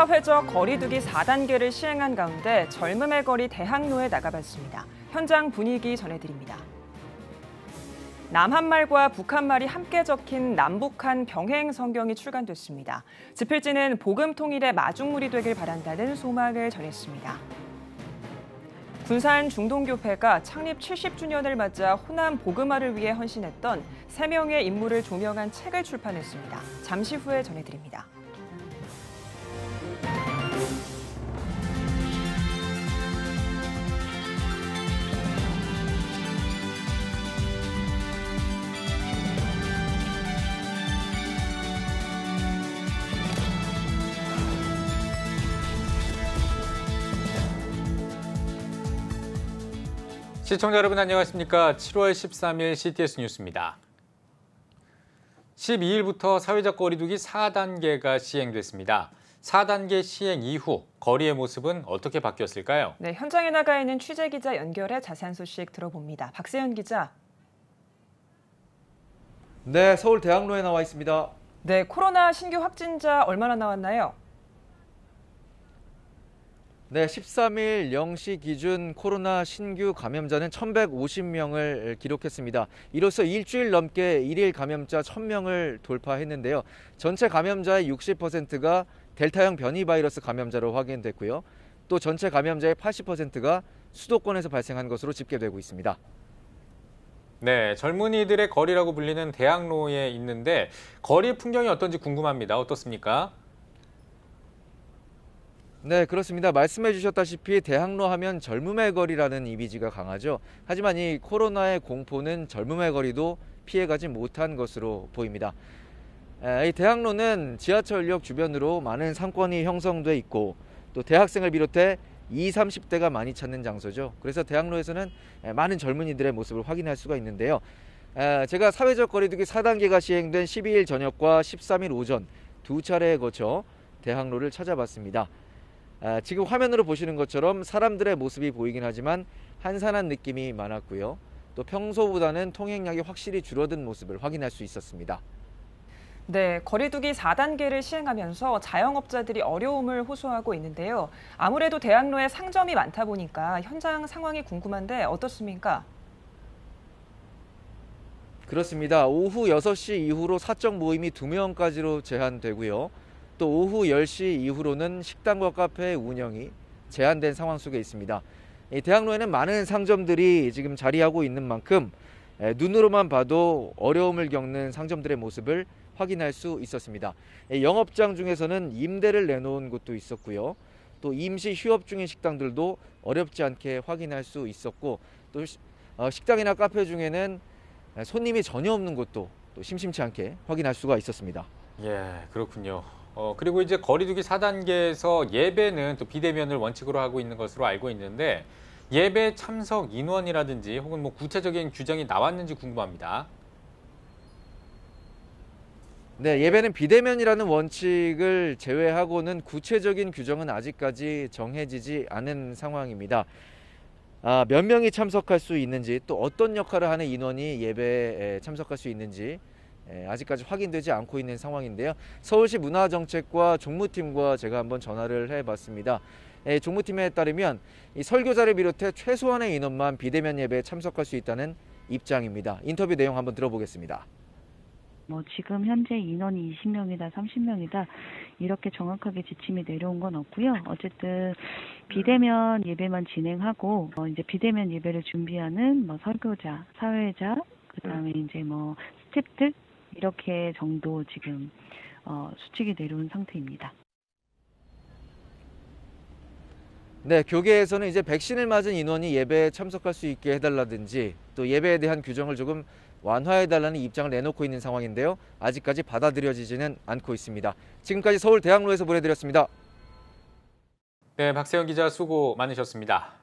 사회적 거리두기 4단계를 시행한 가운데 젊음의 거리 대학로에 나가봤습니다. 현장 분위기 전해드립니다. 남한말과 북한말이 함께 적힌 남북한 병행 성경이 출간됐습니다. 집필지는 복음 통일의 마중물이 되길 바란다는 소망을 전했습니다. 군산 중동교회가 창립 70주년을 맞아 호남 복음화를 위해 헌신했던 3명의 인물을 조명한 책을 출판했습니다. 잠시 후에 전해드립니다. 시청자 여러분 안녕하십니까? 7월 13일 CTS 뉴스입니다. 12일부터 사회적 거리두기 4단계가 시행됐습니다. 4단계 시행 이후 거리의 모습은 어떻게 바뀌었을까요? 네, 현장에 나가 있는 취재기자 연결해 자세한 소식 들어봅니다. 박세현 기자. 네, 서울 대학로에 나와 있습니다. 네, 코로나 신규 확진자 얼마나 나왔나요? 네, 13일 0시 기준 코로나 신규 감염자는 1,150명을 기록했습니다. 이로써 일주일 넘게 일일 감염자 1,000명을 돌파했는데요. 전체 감염자의 60%가 델타형 변이 바이러스 감염자로 확인됐고요. 또 전체 감염자의 80%가 수도권에서 발생한 것으로 집계되고 있습니다. 네, 젊은이들의 거리라고 불리는 대학로에 있는데 거리 풍경이 어떤지 궁금합니다. 어떻습니까? 네, 그렇습니다. 말씀해 주셨다시피 대학로 하면 젊음의 거리라는 이미지가 강하죠. 하지만 이 코로나의 공포는 젊음의 거리도 피해가지 못한 것으로 보입니다. 이 대학로는 지하철역 주변으로 많은 상권이 형성돼 있고 또 대학생을 비롯해 20, 30대가 많이 찾는 장소죠. 그래서 대학로에서는 많은 젊은이들의 모습을 확인할 수가 있는데요. 제가 사회적 거리두기 4단계가 시행된 12일 저녁과 13일 오전 두 차례에 거쳐 대학로를 찾아봤습니다. 지금 화면으로 보시는 것처럼 사람들의 모습이 보이긴 하지만 한산한 느낌이 많았고요. 또 평소보다는 통행량이 확실히 줄어든 모습을 확인할 수 있었습니다. 네, 거리두기 4단계를 시행하면서 자영업자들이 어려움을 호소하고 있는데요. 아무래도 대학로에 상점이 많다 보니까 현장 상황이 궁금한데 어떻습니까? 그렇습니다. 오후 6시 이후로 사적 모임이 2명까지로 제한되고요. 또 오후 10시 이후로는 식당과 카페의 운영이 제한된 상황 속에 있습니다. 대학로에는 많은 상점들이 지금 자리하고 있는 만큼 눈으로만 봐도 어려움을 겪는 상점들의 모습을 확인할 수 있었습니다. 영업장 중에서는 임대를 내놓은 곳도 있었고요. 또 임시 휴업 중인 식당들도 어렵지 않게 확인할 수 있었고 또 식당이나 카페 중에는 손님이 전혀 없는 곳도 또 심심치 않게 확인할 수가 있었습니다. 예, 그렇군요. 그리고 이제 거리두기 4단계에서 예배는 또 비대면을 원칙으로 하고 있는 것으로 알고 있는데 예배 참석 인원이라든지 혹은 뭐 구체적인 규정이 나왔는지 궁금합니다. 네, 예배는 비대면이라는 원칙을 제외하고는 구체적인 규정은 아직까지 정해지지 않은 상황입니다. 몇 명이 참석할 수 있는지 또 어떤 역할을 하는 인원이 예배에 참석할 수 있는지 아직까지 확인되지 않고 있는 상황인데요. 서울시 문화정책과 종무팀과 제가 한번 전화를 해봤습니다. 종무팀에 따르면 이 설교자를 비롯해 최소한의 인원만 비대면 예배에 참석할 수 있다는 입장입니다. 인터뷰 내용 한번 들어보겠습니다. 지금 현재 인원이 20명이다, 30명이다 이렇게 정확하게 지침이 내려온 건 없고요. 어쨌든 비대면 예배만 진행하고 이제 비대면 예배를 준비하는 설교자, 사회자, 그다음에 이제 스태프들 이렇게 정도 지금 수칙이 내려온 상태입니다. 네, 교계에서는 이제 백신을 맞은 인원이 예배에 참석할 수 있게 해달라든지 또 예배에 대한 규정을 조금 완화해달라는 입장을 내놓고 있는 상황인데요. 아직까지 받아들여지지는 않고 있습니다. 지금까지 서울 대학로에서 보내드렸습니다. 네, 박세현 기자 수고 많으셨습니다.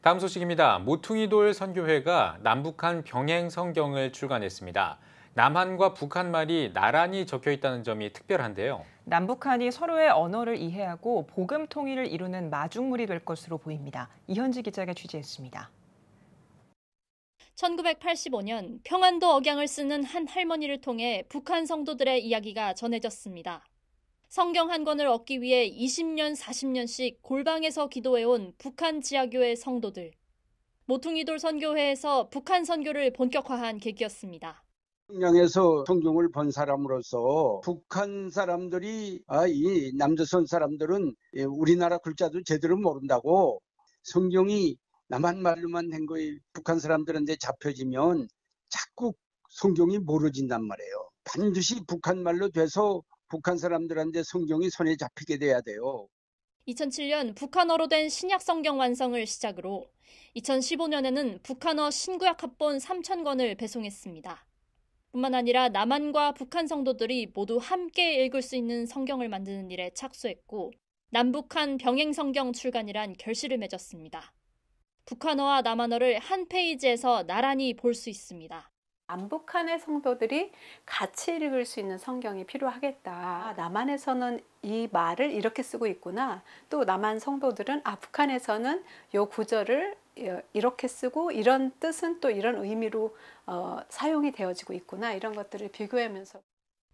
다음 소식입니다. 모퉁이돌 선교회가 남북한 병행 성경을 출간했습니다. 남한과 북한말이 나란히 적혀 있다는 점이 특별한데요. 남북한이 서로의 언어를 이해하고 복음 통일을 이루는 마중물이 될 것으로 보입니다. 이현지 기자가 취재했습니다. 1985년 평안도 억양을 쓰는 한 할머니를 통해 북한 성도들의 이야기가 전해졌습니다. 성경 한 권을 얻기 위해 20년, 40년씩 골방에서 기도해온 북한 지하교회 성도들. 모퉁이돌 선교회에서 북한 선교를 본격화한 계기였습니다. 평양에서 성경을 본 사람으로서 북한 사람들이 이 남조선 사람들은 우리나라 글자도 제대로 모른다고 성경이 남한 말로만 된 거에 북한 사람들한테 잡혀지면 자꾸 성경이 모르진단 말이에요. 반드시 북한 말로 돼서 북한 사람들한테 성경이 손에 잡히게 돼야 돼요. 2007년 북한어로 된 신약 성경 완성을 시작으로 2015년에는 북한어 신구약 합본 3,000권을 배송했습니다. 뿐만 아니라 남한과 북한 성도들이 모두 함께 읽을 수 있는 성경을 만드는 일에 착수했고 남북한 병행 성경 출간이란 결실을 맺었습니다. 북한어와 남한어를 한 페이지에서 나란히 볼 수 있습니다. 남북한의 성도들이 같이 읽을 수 있는 성경이 필요하겠다. 남한에서는 이 말을 이렇게 쓰고 있구나. 또 남한 성도들은 북한에서는 이 구절을 이렇게 쓰고 이런 뜻은 또 이런 의미로 사용이 되어지고 있구나. 이런 것들을 비교하면서.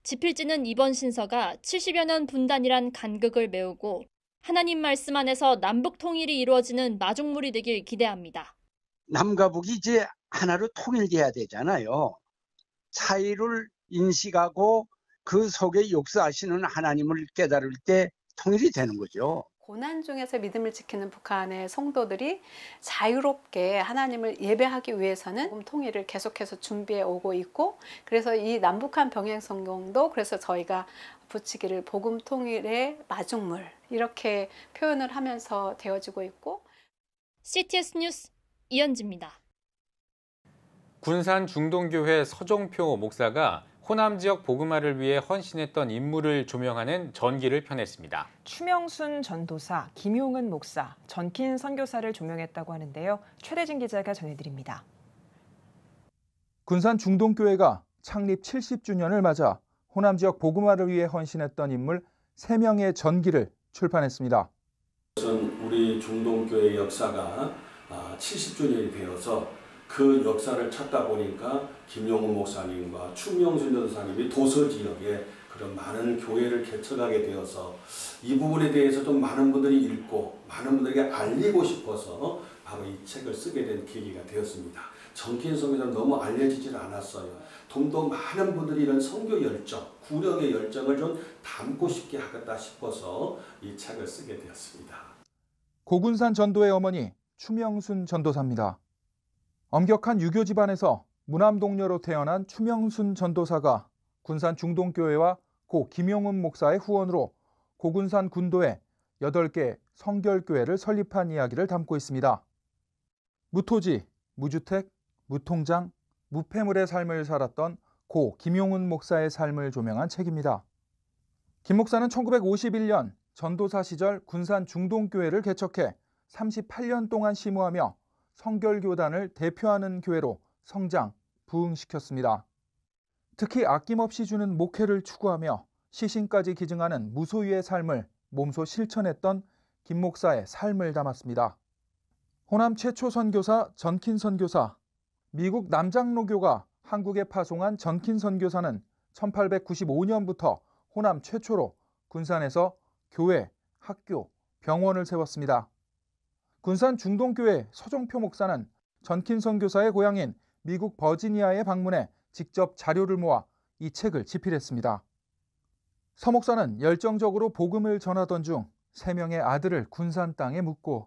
지필지는 이번 신서가 70여 년 분단이란 간극을 메우고 하나님 말씀 안에서 남북 통일이 이루어지는 마중물이 되길 기대합니다. 남과 북이 이제 하나로 통일돼야 되잖아요. 차이를 인식하고 그 속에 역사하시는 하나님을 깨달을 때 통일이 되는 거죠. 고난 중에서 믿음을 지키는 북한의 성도들이 자유롭게 하나님을 예배하기 위해서는 통일을 계속해서 준비해 오고 있고, 그래서 이 남북한 병행 성경도 그래서 저희가 붙이기를 복음 통일의 마중물 이렇게 표현을 하면서 되어지고 있고. CTS 뉴스 이현지입니다. 군산 중동교회 서종표 목사가 호남 지역 복음화를 위해 헌신했던 인물을 조명하는 전기를 펴냈습니다. 추명순 전도사, 김용은 목사, 전킨 선교사를 조명했다고 하는데요. 최대진 기자가 전해드립니다. 군산 중동교회가 창립 70주년을 맞아 호남 지역 복음화를 위해 헌신했던 인물 3명의 전기를 출판했습니다. 우리 중동교회 역사가 70주년이 되어서 그 역사를 찾다 보니까 김용훈 목사님과 추명순 전도사님이 도서 지역에 그런 많은 교회를 개척하게 되어서 이 부분에 대해서 좀 많은 분들이 읽고 많은 분들에게 알리고 싶어서 바로 이 책을 쓰게 된 계기가 되었습니다. 전킨 선교사는 너무 알려지질 않았어요. 좀 더 많은 분들이 이런 선교 열정, 구력의 열정을 좀 담고 싶게 하겠다 싶어서 이 책을 쓰게 되었습니다. 고군산 전도의 어머니 추명순 전도사입니다. 엄격한 유교 집안에서 무남동녀로 태어난 추명순 전도사가 군산 중동교회와 고 김용훈 목사의 후원으로 고군산 군도에 8개 성결교회를 설립한 이야기를 담고 있습니다. 무토지, 무주택, 무통장, 무폐물의 삶을 살았던 고 김용훈 목사의 삶을 조명한 책입니다. 김 목사는 1951년 전도사 시절 군산 중동교회를 개척해 38년 동안 심우하며 성결교단을 대표하는 교회로 성장, 부흥시켰습니다. 특히 아낌없이 주는 목회를 추구하며 시신까지 기증하는 무소유의 삶을 몸소 실천했던 김 목사의 삶을 담았습니다. 호남 최초 선교사 전킨 선교사, 미국 남장로교가 한국에 파송한 전킨 선교사는 1895년부터 호남 최초로 군산에서 교회, 학교, 병원을 세웠습니다. 군산 중동교회 서종표 목사는 전킨 선교사의 고향인 미국 버지니아에 방문해 직접 자료를 모아 이 책을 집필했습니다. 서 목사는 열정적으로 복음을 전하던 중 3명의 아들을 군산 땅에 묻고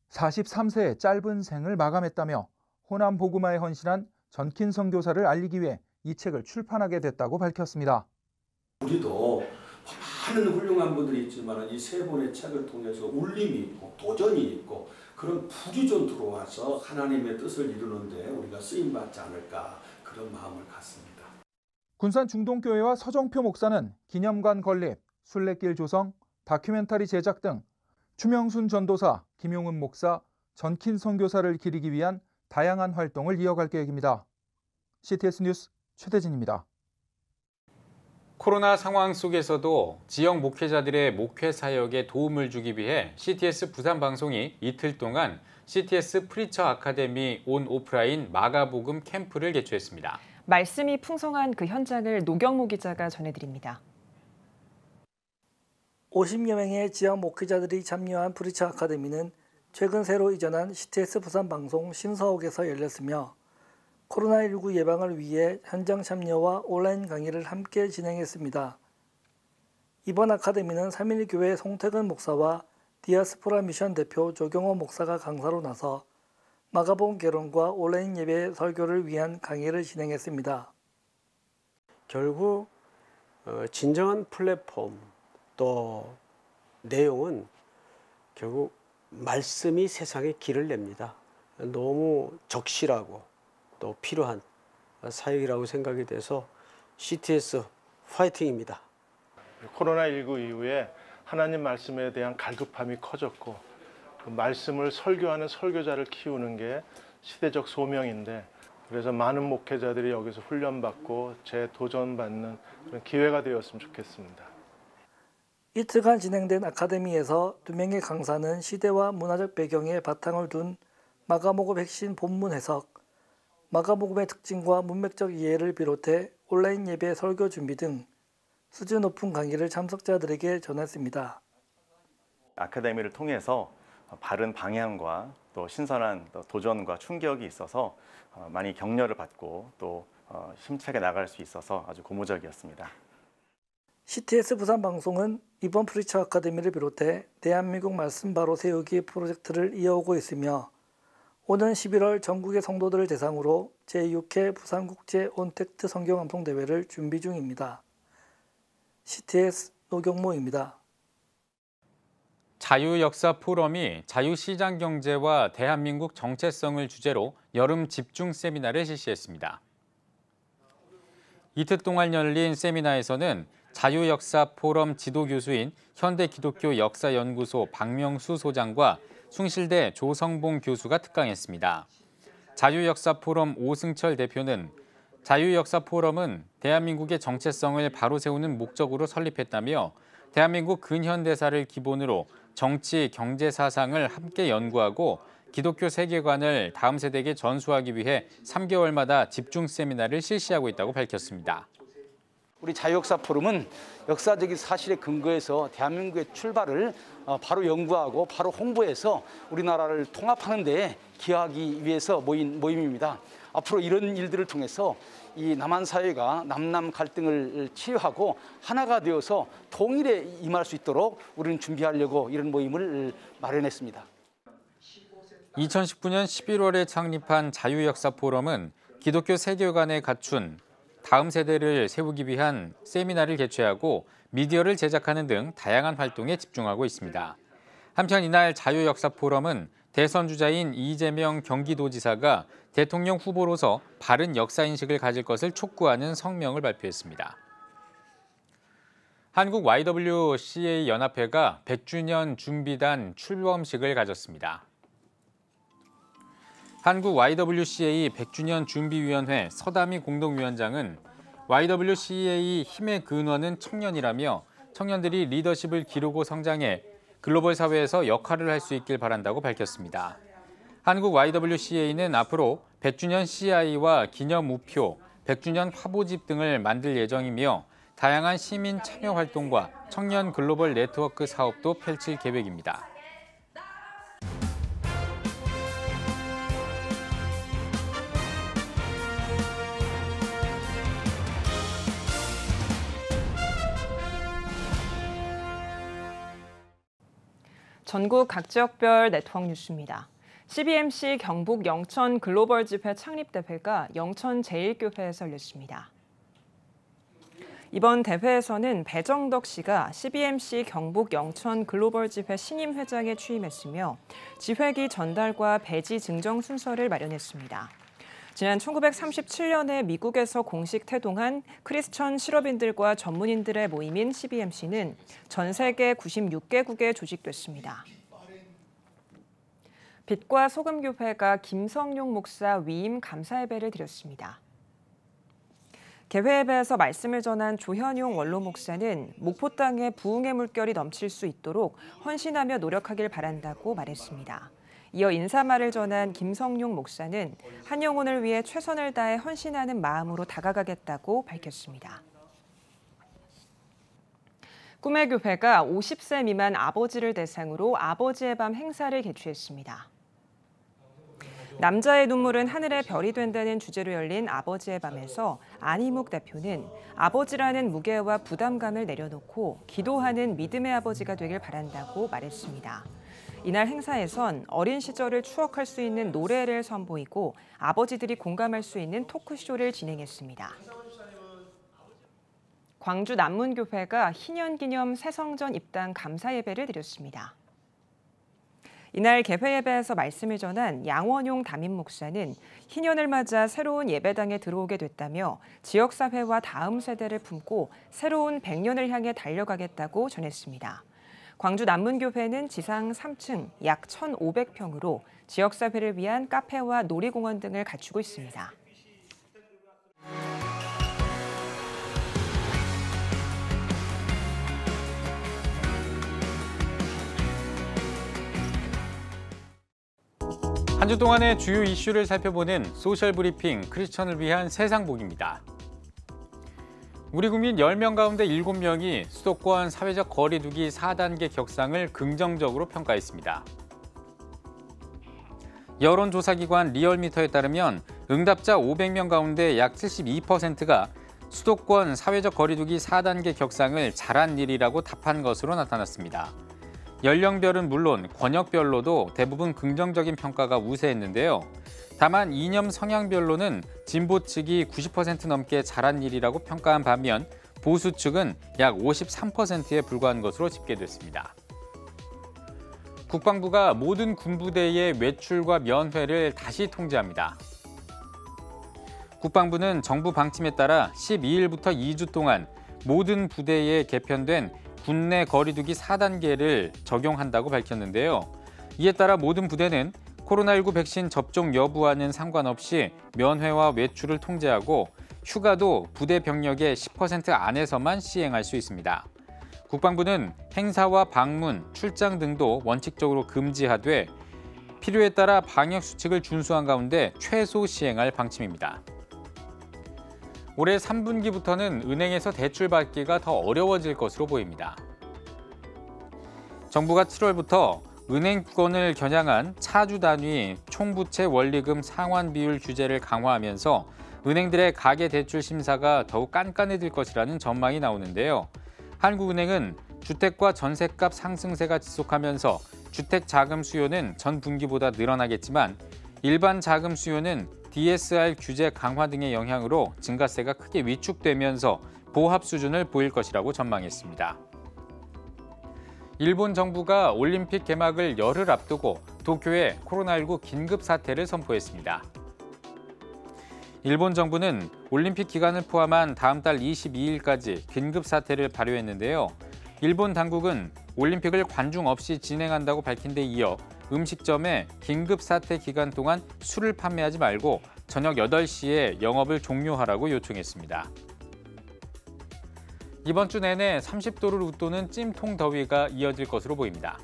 43세의 짧은 생을 마감했다며 호남 복음화에 헌신한 전킨 선교사를 알리기 위해 이 책을 출판하게 됐다고 밝혔습니다. 우리도 많은 훌륭한 분들이 있지만 이 3권의 책을 통해서 울림이 있고 도전이 있고 그런 불이 좀 들어와서 하나님의 뜻을 이루는데 우리가 쓰임받지 않을까 그런 마음을 갖습니다. 군산 중동교회와 서정표 목사는 기념관 건립, 순례길 조성, 다큐멘터리 제작 등 추명순 전도사, 김용훈 목사, 전킨 선교사를 기리기 위한 다양한 활동을 이어갈 계획입니다. CTS 뉴스 최대진입니다. 코로나 상황 속에서도 지역 목회자들의 목회 사역에 도움을 주기 위해 CTS 부산 방송이 이틀 동안 CTS 프리처 아카데미 온 오프라인 마가복음 캠프를 개최했습니다. 말씀이 풍성한 그 현장을 노경모 기자가 전해드립니다. 50여 명의 지역 목회자들이 참여한 프리처 아카데미는 최근 새로 이전한 CTS 부산 방송 신서옥에서 열렸으며 코로나19 예방을 위해 현장 참여와 온라인 강의를 함께 진행했습니다. 이번 아카데미는 3.1교회 송태근 목사와 디아스포라 미션 대표 조경호 목사가 강사로 나서 마가복음 개론과 온라인 예배 설교를 위한 강의를 진행했습니다. 결국 진정한 플랫폼 또 내용은 결국 말씀이 세상에 길을 냅니다. 너무 적실하고 또 필요한 사역이라고 생각이 돼서 CTS 파이팅입니다. 코로나19 이후에 하나님 말씀에 대한 갈급함이 커졌고 그 말씀을 설교하는 설교자를 키우는 게 시대적 소명인데 그래서 많은 목회자들이 여기서 훈련받고 재도전받는 그런 기회가 되었으면 좋겠습니다. 이틀간 진행된 아카데미에서 2명의 강사는 시대와 문화적 배경에 바탕을 둔 마가복음 핵심 본문 해석, 마가복음의 특징과 문맥적 이해를 비롯해 온라인 예배 설교 준비 등 수준 높은 강의를 참석자들에게 전했습니다. 아카데미를 통해서 바른 방향과 또 신선한 도전과 충격이 있어서 많이 격려를 받고 또 힘차게 나갈 수 있어서 아주 고무적이었습니다. CTS 부산 방송은 이번 프리처 아카데미를 비롯해 대한민국 말씀 바로 세우기 프로젝트를 이어오고 있으며 오는 11월 전국의 성도들을 대상으로 제6회 부산국제 온택트 성경암송대회를 준비 중입니다. CTS 노경모입니다. 자유역사 포럼이 자유시장 경제와 대한민국 정체성을 주제로 여름 집중 세미나를 실시했습니다. 이틀 동안 열린 세미나에서는 자유역사 포럼 지도교수인 현대기독교 역사연구소 박명수 소장과 숭실대 조성봉 교수가 특강했습니다. 자유역사 포럼 오승철 대표는 자유역사 포럼은 대한민국의 정체성을 바로 세우는 목적으로 설립했다며 대한민국 근현대사를 기본으로 정치, 경제 사상을 함께 연구하고 기독교 세계관을 다음 세대에게 전수하기 위해 3개월마다 집중 세미나를 실시하고 있다고 밝혔습니다. 우리 자유역사 포럼은 역사적인 사실에 근거해서 대한민국의 출발을 바로 연구하고 바로 홍보해서 우리나라를 통합하는 데 기여하기 위해서 모인 모임입니다. 앞으로 이런 일들을 통해서 이 남한 사회가 남남 갈등을 치유하고 하나가 되어서 통일에 임할 수 있도록 우리는 준비하려고 이런 모임을 마련했습니다. 2019년 11월에 창립한 자유역사 포럼은 기독교 세계관에 갖춘 다음 세대를 세우기 위한 세미나를 개최하고 미디어를 제작하는 등 다양한 활동에 집중하고 있습니다. 한편 이날 자유역사 포럼은 대선 주자인 이재명 경기도지사가 대통령 후보로서 바른 역사인식을 가질 것을 촉구하는 성명을 발표했습니다. 한국 YWCA 연합회가 100주년 준비단 출범식을 가졌습니다. 한국 YWCA 100주년 준비위원회 서다미 공동위원장은 YWCA 힘의 근원은 청년이라며 청년들이 리더십을 기르고 성장해 글로벌 사회에서 역할을 할 수 있길 바란다고 밝혔습니다. 한국 YWCA는 앞으로 100주년 CI와 기념 우표, 100주년 화보집 등을 만들 예정이며 다양한 시민 참여 활동과 청년 글로벌 네트워크 사업도 펼칠 계획입니다. 전국 각 지역별 네트워크 뉴스입니다. CBMC 경북 영천 글로벌 집회 창립 대회가 영천 제1교회에서 열렸습니다. 이번 대회에서는 배정덕 씨가 CBMC 경북 영천 글로벌 집회 신임 회장에 취임했으며 지회기 전달과 배지 증정 순서를 마련했습니다. 지난 1937년에 미국에서 공식 태동한 크리스천 실업인들과 전문인들의 모임인 CBMC는 전 세계 96개국에 조직됐습니다. 빛과 소금교회가 김성용 목사 위임 감사 예배를 드렸습니다. 개회 예배에서 말씀을 전한 조현용 원로 목사는 목포 땅에 부흥의 물결이 넘칠 수 있도록 헌신하며 노력하길 바란다고 말했습니다. 이어 인사말을 전한 김성용 목사는 한 영혼을 위해 최선을 다해 헌신하는 마음으로 다가가겠다고 밝혔습니다. 꿈의 교회가 50세 미만 아버지를 대상으로 아버지의 밤 행사를 개최했습니다. 남자의 눈물은 하늘의 별이 된다는 주제로 열린 아버지의 밤에서 안희묵 대표는 아버지라는 무게와 부담감을 내려놓고 기도하는 믿음의 아버지가 되길 바란다고 말했습니다. 이날 행사에선 어린 시절을 추억할 수 있는 노래를 선보이고 아버지들이 공감할 수 있는 토크쇼를 진행했습니다. 광주 남문교회가 희년기념 새성전 입당 감사 예배를 드렸습니다. 이날 개회 예배에서 말씀을 전한 양원용 담임 목사는 희년을 맞아 새로운 예배당에 들어오게 됐다며 지역사회와 다음 세대를 품고 새로운 100년을 향해 달려가겠다고 전했습니다. 광주 남문교회는 지상 3층 약 1,500평으로 지역사회를 위한 카페와 놀이공원 등을 갖추고 있습니다. 한 주 동안의 주요 이슈를 살펴보는 소셜 브리핑 크리스천을 위한 세상복입니다. 우리 국민 10명 가운데 7명이 수도권 사회적 거리 두기 4단계 격상을 긍정적으로 평가했습니다. 여론조사기관 리얼미터에 따르면 응답자 500명 가운데 약 72%가 수도권 사회적 거리 두기 4단계 격상을 잘한 일이라고 답한 것으로 나타났습니다. 연령별은 물론 권역별로도 대부분 긍정적인 평가가 우세했는데요. 다만 이념 성향별로는 진보 측이 90% 넘게 잘한 일이라고 평가한 반면 보수 측은 약 53%에 불과한 것으로 집계됐습니다. 국방부가 모든 군부대의 외출과 면회를 다시 통제합니다. 국방부는 정부 방침에 따라 12일부터 2주 동안 모든 부대에 개편된 군내 거리두기 4단계를 적용한다고 밝혔는데요. 이에 따라 모든 부대는 코로나19 백신 접종 여부와는 상관없이 면회와 외출을 통제하고 휴가도 부대 병력의 10% 안에서만 시행할 수 있습니다. 국방부는 행사와 방문, 출장 등도 원칙적으로 금지하되 필요에 따라 방역 수칙을 준수한 가운데 최소 시행할 방침입니다. 올해 3분기부터는 은행에서 대출받기가 더 어려워질 것으로 보입니다. 정부가 7월부터 은행권을 겨냥한 차주 단위 총부채 원리금 상환 비율 규제를 강화하면서 은행들의 가계대출 심사가 더욱 깐깐해질 것이라는 전망이 나오는데요. 한국은행은 주택과 전셋값 상승세가 지속하면서 주택 자금 수요는 전 분기보다 늘어나겠지만 일반 자금 수요는 DSR 규제 강화 등의 영향으로 증가세가 크게 위축되면서 보합 수준을 보일 것이라고 전망했습니다. 일본 정부가 올림픽 개막을 열흘 앞두고 도쿄에 코로나19 긴급 사태를 선포했습니다. 일본 정부는 올림픽 기간을 포함한 다음 달 22일까지 긴급 사태를 발효했는데요. 일본 당국은 올림픽을 관중 없이 진행한다고 밝힌 데 이어 음식점에 긴급 사태 기간 동안 술을 판매하지 말고 저녁 8시에 영업을 종료하라고 요청했습니다. 이번 주 내내 30도를 웃도는 찜통 더위가 이어질 것으로 보입니다.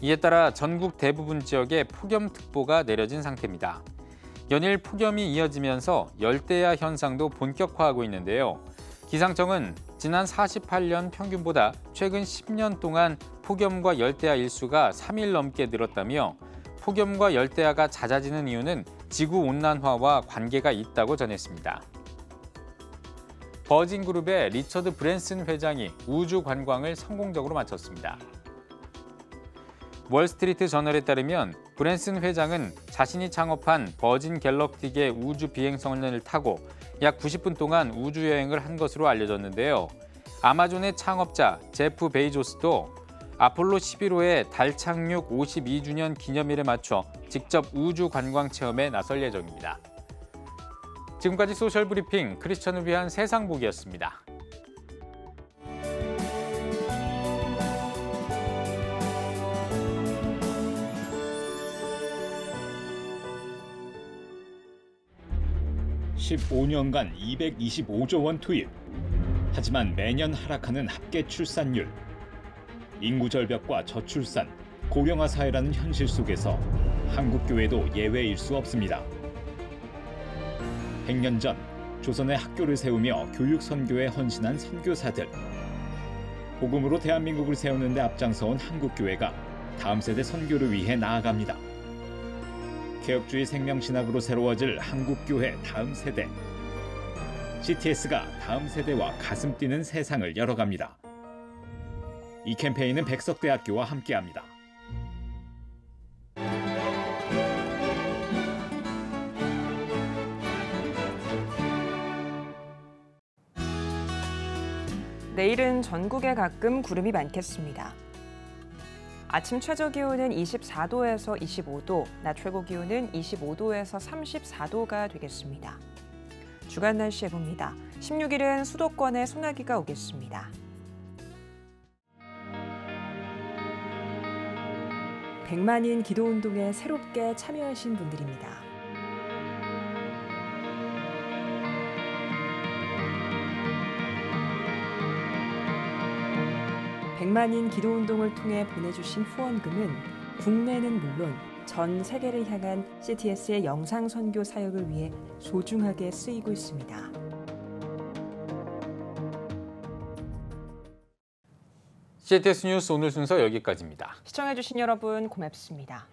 이에 따라 전국 대부분 지역에 폭염특보가 내려진 상태입니다. 연일 폭염이 이어지면서 열대야 현상도 본격화하고 있는데요. 기상청은 지난 48년 평균보다 최근 10년 동안 폭염과 열대야 일수가 3일 넘게 늘었다며 폭염과 열대야가 잦아지는 이유는 지구온난화와 관계가 있다고 전했습니다. 버진그룹의 리처드 브랜슨 회장이 우주 관광을 성공적으로 마쳤습니다. 월스트리트 저널에 따르면 브랜슨 회장은 자신이 창업한 버진 갤럭틱의 우주 비행선을 타고 약 90분 동안 우주여행을 한 것으로 알려졌는데요. 아마존의 창업자 제프 베이조스도 아폴로 11호의 달 착륙 52주년 기념일에 맞춰 직접 우주 관광 체험에 나설 예정입니다. 지금까지 소셜 브리핑 크리스천을 위한 세상복이었습니다. (15년간) 225조 원 투입. 하지만 매년 하락하는 합계 출산율. 인구 절벽과 저출산, 고령화 사회라는 현실 속에서 한국 교회도 예외일 수 없습니다. 100년 전 조선의 학교를 세우며 교육 선교에 헌신한 선교사들. 복음으로 대한민국을 세우는 데 앞장서온 한국교회가 다음 세대 선교를 위해 나아갑니다. 개혁주의 생명신학으로 새로워질 한국교회 다음 세대. CTS가 다음 세대와 가슴 뛰는 세상을 열어갑니다. 이 캠페인은 백석대학교와 함께합니다. 내일은 전국에 가끔 구름이 많겠습니다. 아침 최저기온은 24도에서 25도, 낮 최고기온은 25도에서 34도가 되겠습니다. 주간 날씨 해봅니다. 16일은 수도권에 소나기가 오겠습니다. 100만인 기도운동에 새롭게 참여하신 분들입니다. 100만인 기도운동을 통해 보내주신 후원금은 국내는 물론 전 세계를 향한 CTS의 영상 선교 사역을 위해 소중하게 쓰이고 있습니다. CTS 뉴스 오늘 순서 여기까지입니다. 시청해주신 여러분 고맙습니다.